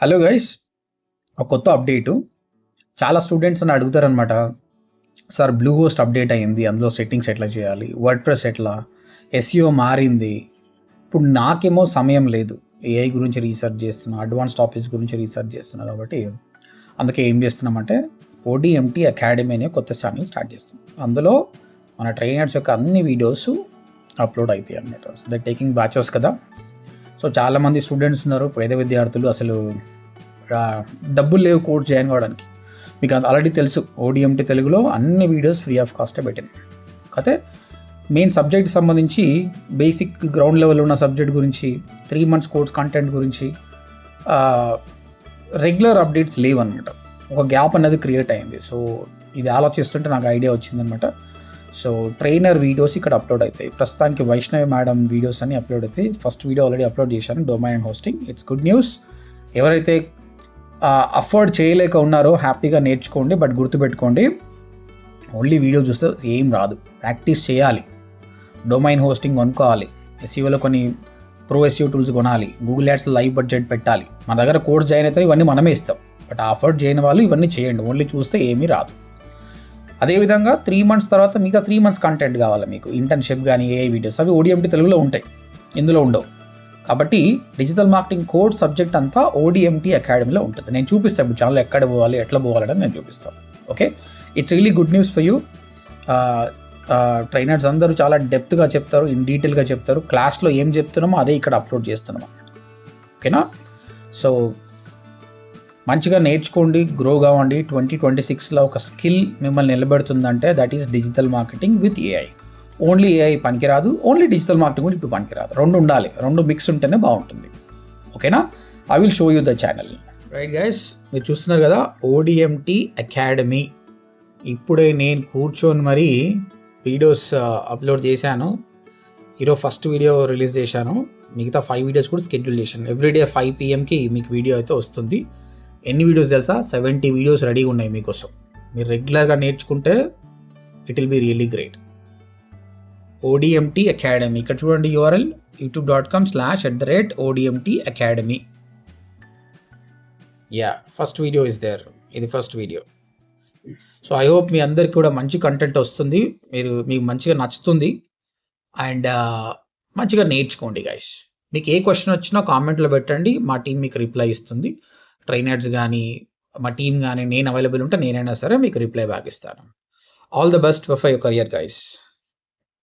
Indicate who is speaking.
Speaker 1: Hello guys, ఒక కొత్త update. చాలా స్టూడెంట్స్ అని అడుగుతారనమాట. సార్ బ్లూ హోస్ట్ అప్డేట్ అయ్యింది, అందులో సెట్టింగ్స్ ఎట్లా చేయాలి, వర్డ్ ప్రెస్ ఎట్లా, ఎస్ఈఓ మారింది. ఇప్పుడు నాకేమో సమయం లేదు, ఏఐ గురించి రీసెర్చ్ చేస్తున్నా, అడ్వాన్స్ టాపిక్స్ గురించి రీసెర్చ్ చేస్తున్నా. కాబట్టి అందుకే ఏం చేస్తున్నామంటే ఓడిఎంటీ అకాడమీ అనే కొత్త ఛానల్ స్టార్ట్ చేస్తున్నాం. అందులో మన ట్రైనర్స్ యొక్క అన్ని వీడియోస్ అప్లోడ్ అవుతాయి అన్నమాట. ద టేకింగ్ బ్యాచెస్ కదా. సో చాలామంది స్టూడెంట్స్ ఉన్నారు, పేద విద్యార్థులు, అసలు డబ్బులు లేవు కోర్స్ జాయిన్ కావడానికి. మీకు ఆల్రెడీ తెలుసు, ఓడిఎంటీ తెలుగులో అన్ని వీడియోస్ ఫ్రీ ఆఫ్ కాస్టే పెట్టింది. కాకపోతే మెయిన్ సబ్జెక్ట్కి సంబంధించి బేసిక్ గ్రౌండ్ లెవెల్ ఉన్న సబ్జెక్ట్ గురించి 3 months కోర్స్ కంటెంట్ గురించి రెగ్యులర్ అప్డేట్స్ లేవు అనమాట. ఒక గ్యాప్ అనేది క్రియేట్ అయింది. సో ఇది ఆలోచిస్తుంటే నాకు ఐడియా వచ్చిందనమాట. సో ట్రైనర్ వీడియోస్ ఇక్కడ అప్లోడ్ అవుతాయి. ప్రస్తుతానికి వైష్ణవి మేడం వీడియోస్ అన్ని అప్లోడ్ అవుతాయి. ఫస్ట్ వీడియో ఆల్రెడీ అప్లోడ్ చేశాను, domain and hosting. It's good news. ఎవరైతే అఫోర్డ్ చేయలేక ఉన్నారో హ్యాపీగా నేర్చుకోండి. బట్ గుర్తుపెట్టుకోండి, ఓన్లీ వీడియో చూస్తే ఏం రాదు, ప్రాక్టీస్ చేయాలి. డొమైన్ హోస్టింగ్ కొనుక్కోవాలి, ఎస్ఈఓలో కొన్ని ప్రో ఎస్ఈఓ టూల్స్ కొనాలి, గూగుల్ యాడ్స్ లైవ్ బడ్జెట్ పెట్టాలి. మన దగ్గర కోర్స్ జాయిన్ అయితే ఇవన్నీ మనమే ఇస్తాం. బట్ అఫోర్డ్ చేయని వాళ్ళు ఇవన్నీ చేయండి. ఓన్లీ చూస్తే ఏమీ రాదు. అదేవిధంగా 3 months తర్వాత మిగతా 3 months కంటెంట్ కావాలి మీకు, ఇంటర్న్షిప్ కానీ ఏఐ వీడియోస్, అవి ఓడిఎంటీ తెలుగులో ఉంటాయి, ఇందులో ఉండవు. కాబట్టి డిజిటల్ మార్కెటింగ్ కోర్స్ సబ్జెక్ట్ అంతా ఓడిఎంటీ అకాడమీలో ఉంటుంది. నేను చూపిస్తాను ఇప్పుడు ఛానల్ ఎక్కడ పోవాలి, ఎట్లా పోవాలని నేను చూపిస్తాను. Okay, it's really good news for you. Trainers అందరూ చాలా డెప్త్గా చెప్తారు, ఇన్ డీటెయిల్గా చెప్తారు. క్లాస్లో ఏం చెప్తున్నామో అదే ఇక్కడ అప్లోడ్ చేస్తున్నాం అన్నమాట. ఓకేనా? సో మంచిగా నేర్చుకోండి, గ్రో కావండి. 2026లో ఒక స్కిల్ మిమ్మల్ని నిలబెడుతుందంటే that is digital marketing with AI. Only AI పనికిరాదు, ఓన్లీ డిజిటల్ మార్కెటింగ్ కూడా ఇప్పుడు పనికిరాదు. రెండు ఉండాలి, రెండు మిక్స్ ఉంటేనే బాగుంటుంది. ఓకేనా? I will show you the channel. Right guys, మీరు చూస్తున్నారు కదా ఓడిఎంటీ అకాడమీ. ఇప్పుడే నేను కూర్చొని మరీ వీడియోస్ అప్లోడ్ చేశాను. ఈరోజు ఫస్ట్ వీడియో రిలీజ్ చేశాను, మిగతా 5 వీడియోస్ కూడా షెడ్యూల్ చేశాను. ఎవ్రీడే 5 PM మీకు వీడియో అయితే వస్తుంది. ఎన్ని వీడియోస్ తెలుసా? 70 వీడియోస్ రెడీగా ఉన్నాయి మీకోసం. మీరు రెగ్యులర్గా నేర్చుకుంటే it will be really great. ODMT academy ఇక్కడ చూడండి, URL youtube.com/ODMT Academy. Yeah, first video is there. ఇది first video. So I hope మీ అందరికి కూడా మంచి కంటెంట్ వస్తుంది, మీకు మంచిగా నచ్చుతుంది అండ్ మంచిగా నేర్చుకోండి గైస్. మీకు ఏ క్వశ్చన్ వచ్చినా కామెంట్లో పెట్టండి, మా టీం మీకు రిప్లై ఇస్తుంది. ట్రైనర్స్ కానీ మా టీం కానీ నేను అవైలబుల్ ఉంటే నేనైనా సరే మీకు రిప్లై బ్యాక్ ఇస్తాను. All the best for your career guys.